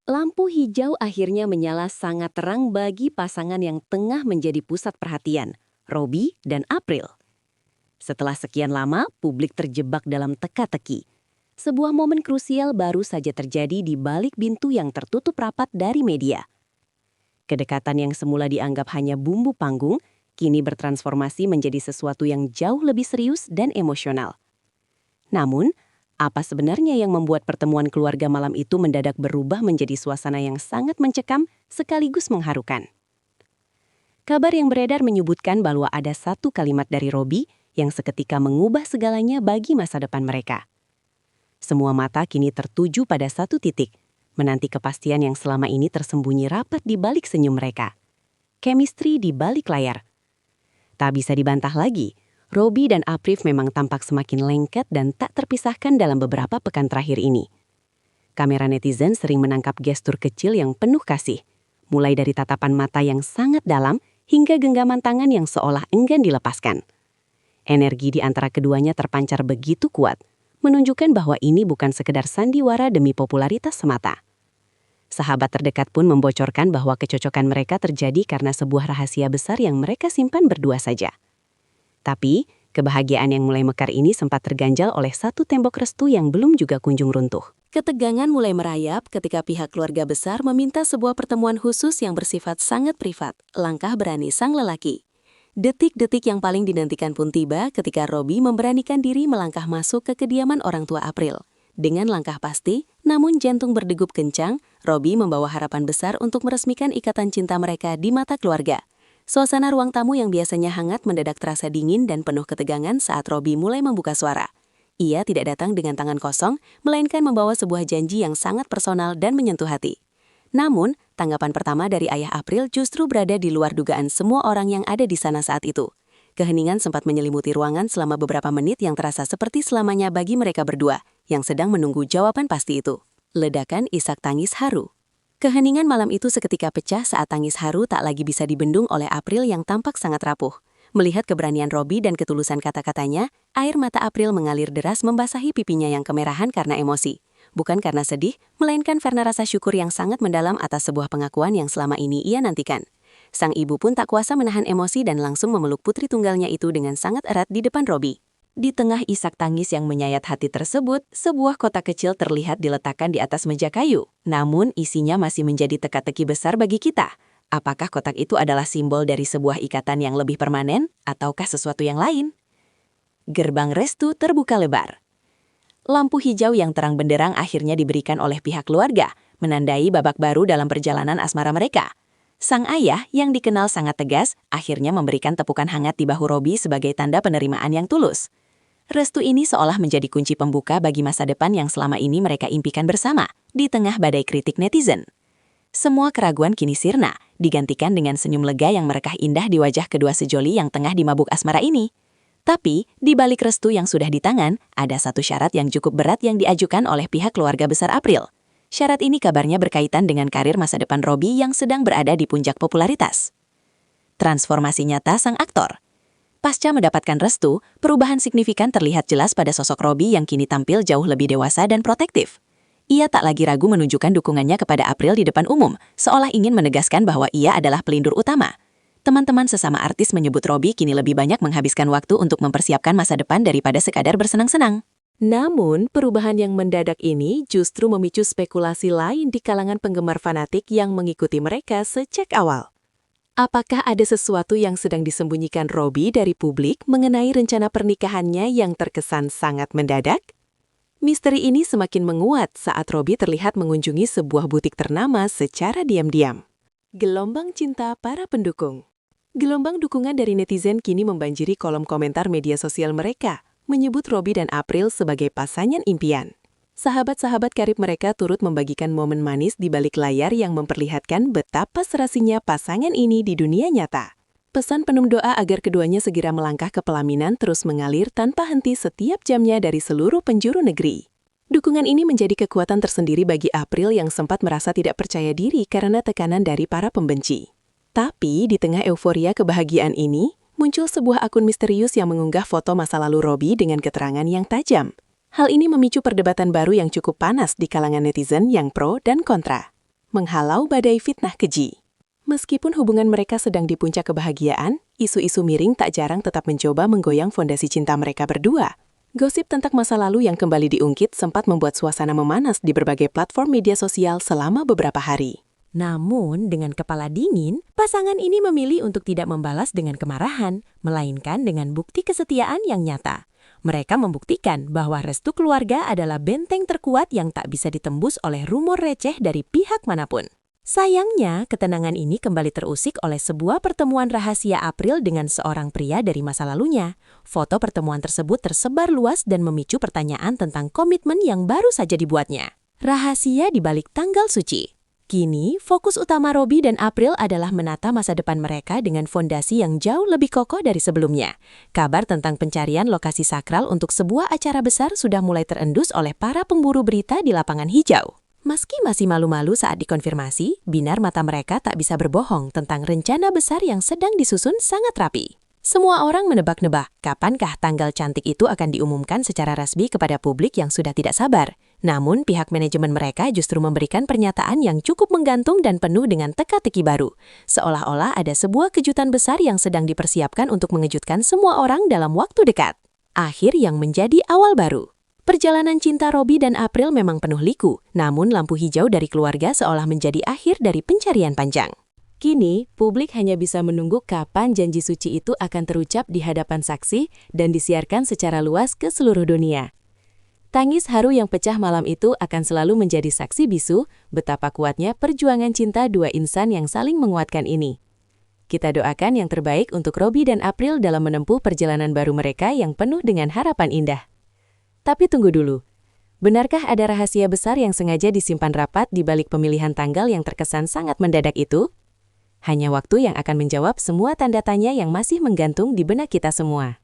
Lampu hijau akhirnya menyala sangat terang bagi pasangan yang tengah menjadi pusat perhatian, Robby dan April. Setelah sekian lama, publik terjebak dalam teka-teki. Sebuah momen krusial baru saja terjadi di balik pintu yang tertutup rapat dari media. Kedekatan yang semula dianggap hanya bumbu panggung, kini bertransformasi menjadi sesuatu yang jauh lebih serius dan emosional. Namun, apa sebenarnya yang membuat pertemuan keluarga malam itu mendadak berubah menjadi suasana yang sangat mencekam sekaligus mengharukan? Kabar yang beredar menyebutkan bahwa ada satu kalimat dari Robby yang seketika mengubah segalanya bagi masa depan mereka. Semua mata kini tertuju pada satu titik, menanti kepastian yang selama ini tersembunyi rapat di balik senyum mereka. Chemistry di balik layar. Tak bisa dibantah lagi, Robby dan April memang tampak semakin lengket dan tak terpisahkan dalam beberapa pekan terakhir ini. Kamera netizen sering menangkap gestur kecil yang penuh kasih, mulai dari tatapan mata yang sangat dalam hingga genggaman tangan yang seolah enggan dilepaskan. Energi di antara keduanya terpancar begitu kuat, menunjukkan bahwa ini bukan sekedar sandiwara demi popularitas semata. Sahabat terdekat pun membocorkan bahwa kecocokan mereka terjadi karena sebuah rahasia besar yang mereka simpan berdua saja. Tapi, kebahagiaan yang mulai mekar ini sempat terganjal oleh satu tembok restu yang belum juga kunjung runtuh. Ketegangan mulai merayap ketika pihak keluarga besar meminta sebuah pertemuan khusus yang bersifat sangat privat, langkah berani sang lelaki. Detik-detik yang paling dinantikan pun tiba ketika Robby memberanikan diri melangkah masuk ke kediaman orang tua April. Dengan langkah pasti, namun jantung berdegup kencang, Robby membawa harapan besar untuk meresmikan ikatan cinta mereka di mata keluarga. Suasana ruang tamu yang biasanya hangat mendadak terasa dingin dan penuh ketegangan saat Robby mulai membuka suara. Ia tidak datang dengan tangan kosong, melainkan membawa sebuah janji yang sangat personal dan menyentuh hati. Namun, tanggapan pertama dari ayah April justru berada di luar dugaan semua orang yang ada di sana saat itu. Keheningan sempat menyelimuti ruangan selama beberapa menit yang terasa seperti selamanya bagi mereka berdua, yang sedang menunggu jawaban pasti itu. Ledakan isak tangis haru. Keheningan malam itu seketika pecah saat tangis haru tak lagi bisa dibendung oleh April yang tampak sangat rapuh. Melihat keberanian Robby dan ketulusan kata-katanya, air mata April mengalir deras membasahi pipinya yang kemerahan karena emosi. Bukan karena sedih, melainkan karena rasa syukur yang sangat mendalam atas sebuah pengakuan yang selama ini ia nantikan. Sang ibu pun tak kuasa menahan emosi dan langsung memeluk putri tunggalnya itu dengan sangat erat di depan Robby. Di tengah isak tangis yang menyayat hati tersebut, sebuah kotak kecil terlihat diletakkan di atas meja kayu. Namun, isinya masih menjadi teka-teki besar bagi kita. Apakah kotak itu adalah simbol dari sebuah ikatan yang lebih permanen, ataukah sesuatu yang lain? Gerbang restu terbuka lebar. Lampu hijau yang terang benderang akhirnya diberikan oleh pihak keluarga, menandai babak baru dalam perjalanan asmara mereka. Sang ayah, yang dikenal sangat tegas, akhirnya memberikan tepukan hangat di bahu Robby sebagai tanda penerimaan yang tulus. Restu ini seolah menjadi kunci pembuka bagi masa depan yang selama ini mereka impikan bersama, di tengah badai kritik netizen. Semua keraguan kini sirna, digantikan dengan senyum lega yang merekah indah di wajah kedua sejoli yang tengah dimabuk asmara ini. Tapi, di balik restu yang sudah di tangan, ada satu syarat yang cukup berat yang diajukan oleh pihak keluarga besar April. Syarat ini kabarnya berkaitan dengan karir masa depan Robby yang sedang berada di puncak popularitas. Transformasi nyata sang aktor. Pasca mendapatkan restu, perubahan signifikan terlihat jelas pada sosok Robby yang kini tampil jauh lebih dewasa dan protektif. Ia tak lagi ragu menunjukkan dukungannya kepada April di depan umum, seolah ingin menegaskan bahwa ia adalah pelindung utama. Teman-teman sesama artis menyebut Robby kini lebih banyak menghabiskan waktu untuk mempersiapkan masa depan daripada sekadar bersenang-senang. Namun, perubahan yang mendadak ini justru memicu spekulasi lain di kalangan penggemar fanatik yang mengikuti mereka sejak awal. Apakah ada sesuatu yang sedang disembunyikan Robby dari publik mengenai rencana pernikahannya yang terkesan sangat mendadak? Misteri ini semakin menguat saat Robby terlihat mengunjungi sebuah butik ternama secara diam-diam. Gelombang cinta para pendukung. Gelombang dukungan dari netizen kini membanjiri kolom komentar media sosial mereka, menyebut Robby dan April sebagai pasangan impian. Sahabat-sahabat karib mereka turut membagikan momen manis di balik layar yang memperlihatkan betapa serasinya pasangan ini di dunia nyata. Pesan penuh doa agar keduanya segera melangkah ke pelaminan terus mengalir tanpa henti setiap jamnya dari seluruh penjuru negeri. Dukungan ini menjadi kekuatan tersendiri bagi April yang sempat merasa tidak percaya diri karena tekanan dari para pembenci. Tapi di tengah euforia kebahagiaan ini, muncul sebuah akun misterius yang mengunggah foto masa lalu Robby dengan keterangan yang tajam. Hal ini memicu perdebatan baru yang cukup panas di kalangan netizen yang pro dan kontra. menghalau badai fitnah keji. Meskipun hubungan mereka sedang di puncak kebahagiaan, isu-isu miring tak jarang tetap mencoba menggoyang fondasi cinta mereka berdua. Gosip tentang masa lalu yang kembali diungkit sempat membuat suasana memanas di berbagai platform media sosial selama beberapa hari. Namun, dengan kepala dingin, pasangan ini memilih untuk tidak membalas dengan kemarahan, melainkan dengan bukti kesetiaan yang nyata. Mereka membuktikan bahwa restu keluarga adalah benteng terkuat yang tak bisa ditembus oleh rumor receh dari pihak manapun. Sayangnya, ketenangan ini kembali terusik oleh sebuah pertemuan rahasia April dengan seorang pria dari masa lalunya. Foto pertemuan tersebut tersebar luas dan memicu pertanyaan tentang komitmen yang baru saja dibuatnya. Rahasia di balik tanggal suci. Kini, fokus utama Robby dan April adalah menata masa depan mereka dengan fondasi yang jauh lebih kokoh dari sebelumnya. Kabar tentang pencarian lokasi sakral untuk sebuah acara besar sudah mulai terendus oleh para pemburu berita di lapangan hijau. Meski masih malu-malu saat dikonfirmasi, binar mata mereka tak bisa berbohong tentang rencana besar yang sedang disusun sangat rapi. Semua orang menebak-nebak kapankah tanggal cantik itu akan diumumkan secara resmi kepada publik yang sudah tidak sabar. Namun, pihak manajemen mereka justru memberikan pernyataan yang cukup menggantung dan penuh dengan teka-teki baru. Seolah-olah ada sebuah kejutan besar yang sedang dipersiapkan untuk mengejutkan semua orang dalam waktu dekat. Akhir yang menjadi awal baru. Perjalanan cinta Robby dan April memang penuh liku, namun lampu hijau dari keluarga seolah menjadi akhir dari pencarian panjang. Kini, publik hanya bisa menunggu kapan janji suci itu akan terucap di hadapan saksi dan disiarkan secara luas ke seluruh dunia. Tangis haru yang pecah malam itu akan selalu menjadi saksi bisu betapa kuatnya perjuangan cinta dua insan yang saling menguatkan ini. Kita doakan yang terbaik untuk Robby dan April dalam menempuh perjalanan baru mereka yang penuh dengan harapan indah. Tapi tunggu dulu, benarkah ada rahasia besar yang sengaja disimpan rapat di balik pemilihan tanggal yang terkesan sangat mendadak itu? Hanya waktu yang akan menjawab semua tanda tanya yang masih menggantung di benak kita semua.